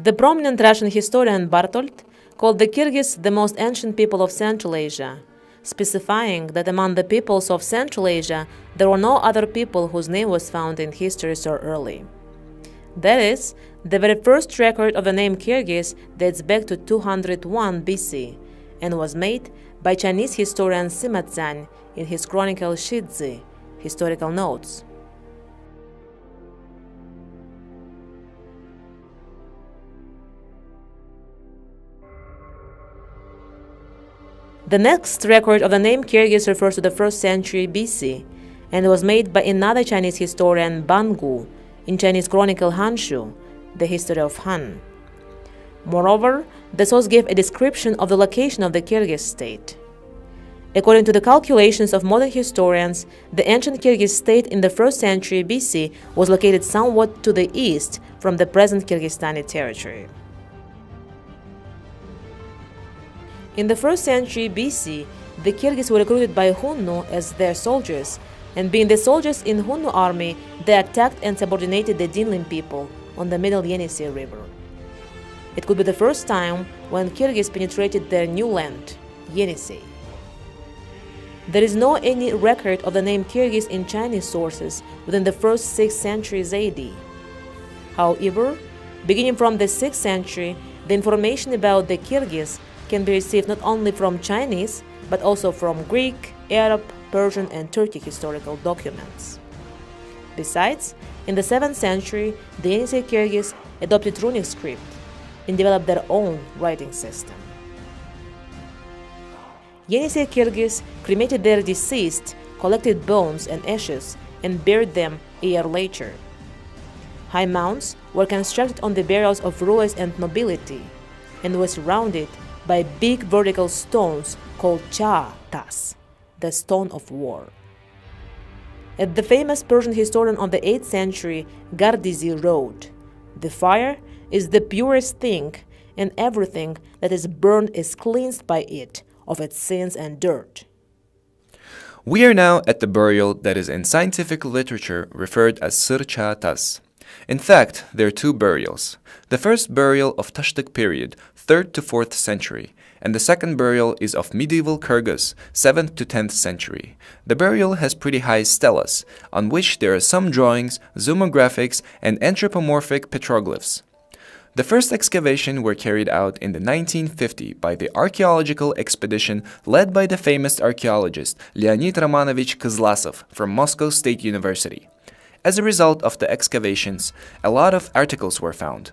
The prominent Russian historian Bartolt called the Kyrgyz the most ancient people of Central Asia, specifying that among the peoples of Central Asia there were no other people whose name was found in history so early. That is, the very first record of the name Kyrgyz dates back to 201 BC and was made by Chinese historian Sima Zan in his chronicle Shizi, Historical Notes. The next record of the name Kyrgyz refers to the 1st century BC and was made by another Chinese historian Bangu in Chinese chronicle Hanshu, the history of Han. Moreover, the source gave a description of the location of the Kyrgyz state. According to the calculations of modern historians, the ancient Kyrgyz state in the 1st century BC was located somewhat to the east from the present Kyrgyzstani territory. In the 1st century BC, the Kyrgyz were recruited by Hunnu as their soldiers, and being the soldiers in Hunnu army, they attacked and subordinated the Dinlin people on the middle Yenisei River. It could be the first time when Kyrgyz penetrated their new land, Yenisei. There is no any record of the name Kyrgyz in Chinese sources within the first 6 centuries AD. However, beginning from the 6th century, the information about the Kyrgyz can be received not only from Chinese, but also from Greek, Arab, Persian, and Turkic historical documents. Besides, in the 7th century, the Yenisei Kyrgyz adopted runic script and developed their own writing system. Yenisei Kyrgyz cremated their deceased, collected bones and ashes, and buried them a year later. High mounds were constructed on the burials of rulers and nobility, and were surrounded by big vertical stones called cha-tas, the stone of war. As the famous Persian historian of the 8th century Gardizi wrote, "The fire is the purest thing, and everything that is burned is cleansed by it of its sins and dirt." We are now at the burial that is in scientific literature referred as Sır-Çağ-Tas. In fact, there are 2 burials. The first burial of Tashtik period, 3rd to 4th century, and the second burial is of medieval Kyrgyz, 7th to 10th century. The burial has pretty high stelas, on which there are some drawings, zoomographics, and anthropomorphic petroglyphs. The first excavation were carried out in the 1950 by the archaeological expedition led by the famous archaeologist Leonid Romanovich Kızlasov from Moscow State University. As a result of the excavations, a lot of articles were found.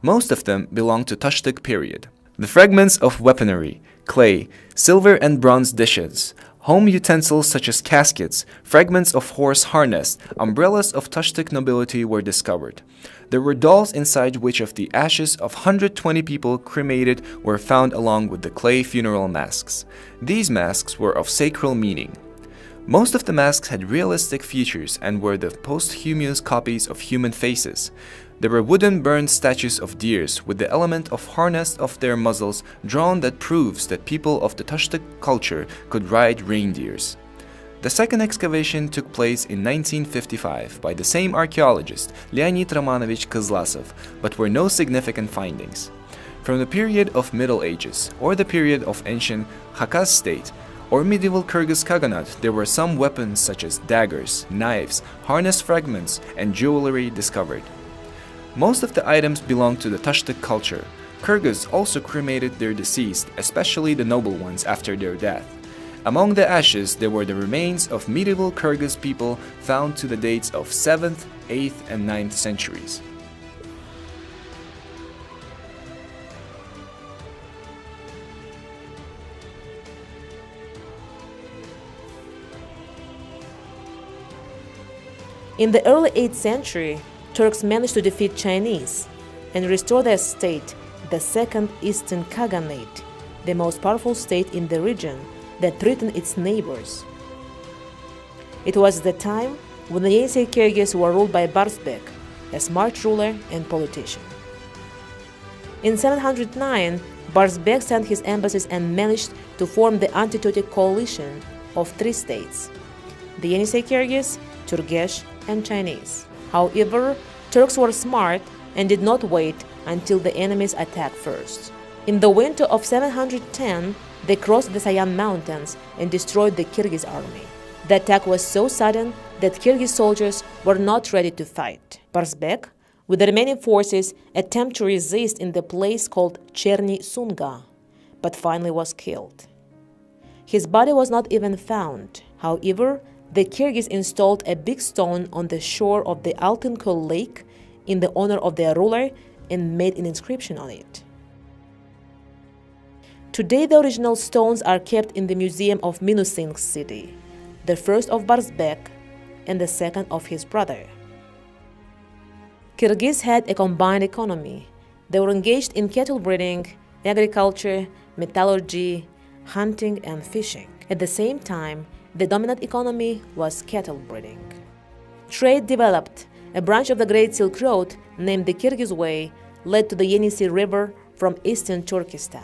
Most of them belong to Tashtik period. The fragments of weaponry, clay, silver and bronze dishes, home utensils such as caskets, fragments of horse harness, umbrellas of Tashtik nobility were discovered. There were dolls inside which of the ashes of 120 people cremated were found along with the clay funeral masks. These masks were of sacral meaning. Most of the masks had realistic features and were the posthumous copies of human faces. There were wooden burned statues of deers with the element of harness of their muzzles drawn that proves that people of the Tashtik culture could ride reindeers. The second excavation took place in 1955 by the same archaeologist, Leonid Romanovich Kızlasov, but were no significant findings. From the period of Middle Ages, or the period of ancient Kyrgyz state, or medieval Kyrgyz Khaganate, there were some weapons such as daggers, knives, harness fragments, and jewelry discovered. Most of the items belong to the Tashtik culture. Kyrgyz also cremated their deceased, especially the noble ones, after their death. Among the ashes, there were the remains of medieval Kyrgyz people found to the dates of 7th, 8th, and 9th centuries. In the early 8th century, Turks managed to defeat Chinese and restore their state, the Second Eastern Khaganate, the most powerful state in the region that threatened its neighbors. It was the time when the Yenisei Kyrgyz were ruled by Barsbek, a smart ruler and politician. In 709, Barsbek sent his embassies and managed to form the anti-Turkic coalition of 3 states: the Yenisei Kyrgyz, Turgesh, and Chinese. However, Turks were smart and did not wait until the enemies attacked first. In the winter of 710, they crossed the Sayan Mountains and destroyed the Kyrgyz army. The attack was so sudden that Kyrgyz soldiers were not ready to fight. Barsbek, with the remaining forces, attempted to resist in the place called Cherny Sunga, but finally was killed. His body was not even found. However, the Kyrgyz installed a big stone on the shore of the Altınkol Lake in the honor of their ruler and made an inscription on it. Today, the original stones are kept in the museum of Minusink city, the first of Barsbek and the second of his brother. Kyrgyz had a combined economy. They were engaged in cattle breeding, agriculture, metallurgy, hunting, and fishing. At the same time, the dominant economy was cattle breeding. Trade developed. A branch of the Great Silk Road, named the Kyrgyz Way, led to the Yenisei River from eastern Turkestan.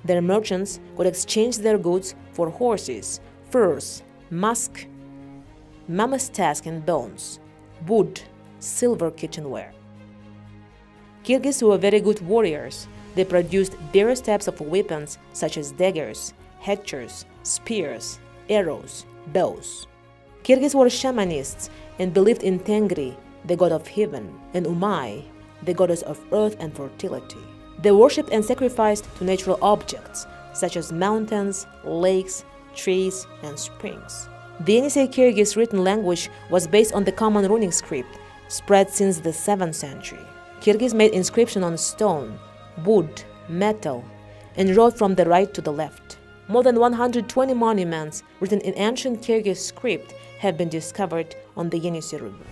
Their merchants could exchange their goods for horses, furs, musk, mammoth tusks and bones, wood, silver kitchenware. Kyrgyz were very good warriors. They produced various types of weapons such as daggers, hatchets, spears, arrows, bows. Kyrgyz were shamanists and believed in Tengri, the god of heaven, and Umay, the goddess of earth and fertility. They worshipped and sacrificed to natural objects such as mountains, lakes, trees, and springs. The Yenisei Kyrgyz written language was based on the common runic script, spread since the 7th century. Kyrgyz made inscription on stone, wood, metal, and wrote from the right to the left. More than 120 monuments written in ancient Kyrgyz script have been discovered on the Yenisei River.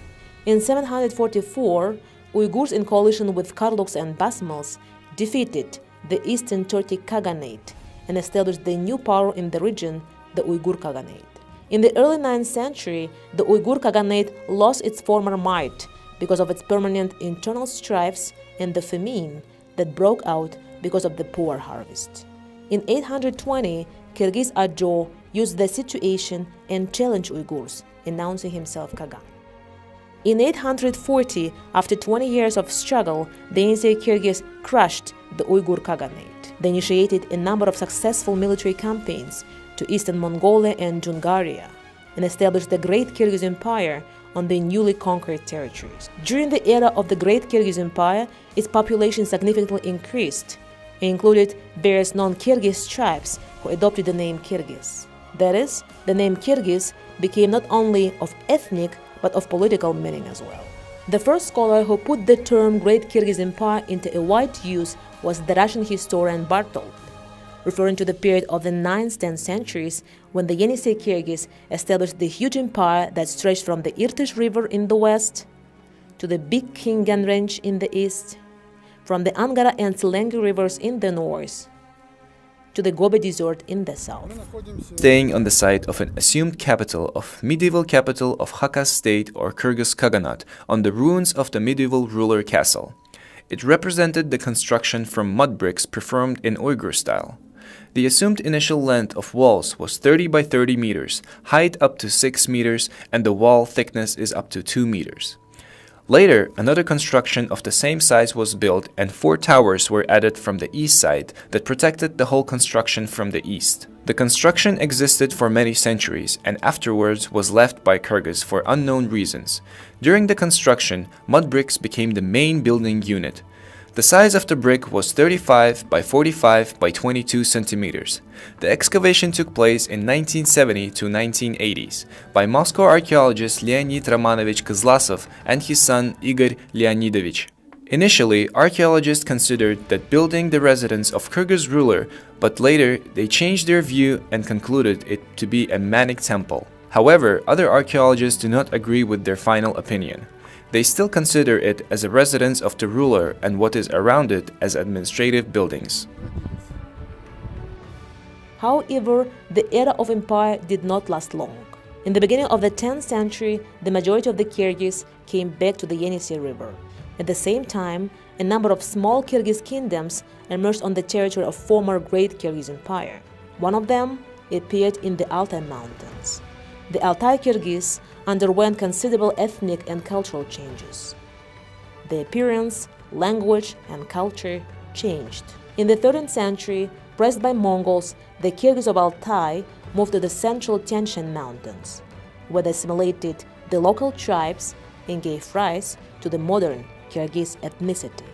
In 744, Uyghurs in coalition with Karluks and Basmals defeated the Eastern Turkic Khaganate and established the new power in the region, the Uyghur Khaganate. In the early 9th century, the Uyghur Khaganate lost its former might because of its permanent internal strifes and the famine that broke out because of the poor harvest. In 820, Kyrgyz Ajo used the situation and challenged Uyghurs, announcing himself Khagan. In 840, after 20 years of struggle, the Yenisei Kyrgyz crushed the Uyghur Khaganate. They initiated a number of successful military campaigns to eastern Mongolia and Jungaria and established the Great Kyrgyz Empire on the newly conquered territories. During the era of the Great Kyrgyz Empire, its population significantly increased and included various non-Kyrgyz tribes who adopted the name Kyrgyz. That is, the name Kyrgyz became not only of ethnic but of political meaning as well. The first scholar who put the term Great Kyrgyz Empire into a wide use was the Russian historian Bartold, referring to the period of the 9th-10th centuries when the Yenisei Kyrgyz established the huge empire that stretched from the Irtysh River in the west to the Big Khingan Range in the east, from the Angara and Tselengi rivers in the north to the Gobi Desert in the south. Staying on the site of an assumed medieval capital of Khakas state or Kyrgyz Khaganate on the ruins of the medieval ruler castle. It represented the construction from mud bricks performed in Uyghur style. The assumed initial length of walls was 30 by 30 meters, height up to 6 meters, and the wall thickness is up to 2 meters. Later, another construction of the same size was built and 4 towers were added from the east side that protected the whole construction from the east. The construction existed for many centuries and afterwards was left by Kyrgyz for unknown reasons. During the construction, mud bricks became the main building unit. The size of the brick was 35 by 45 by 22 centimeters. The excavation took place in 1970 to 1980s by Moscow archaeologist Leonid Romanovich Kızlasov and his son Igor Leonidovich. Initially, archaeologists considered that building the residence of Kyrgyz ruler, but later they changed their view and concluded it to be a manic temple. However, other archaeologists do not agree with their final opinion. They still consider it as a residence of the ruler and what is around it as administrative buildings. However, the era of empire did not last long. In the beginning of the 10th century, the majority of the Kyrgyz came back to the Yenisei River. At the same time, a number of small Kyrgyz kingdoms emerged on the territory of former Great Kyrgyz Empire. One of them appeared in the Altai Mountains. The Altai Kyrgyz underwent considerable ethnic and cultural changes. The appearance, language, and culture changed. In the 13th century, pressed by Mongols, the Kyrgyz of Altai moved to the central Tian Mountains, where they assimilated the local tribes and gave rise to the modern Kyrgyz ethnicity.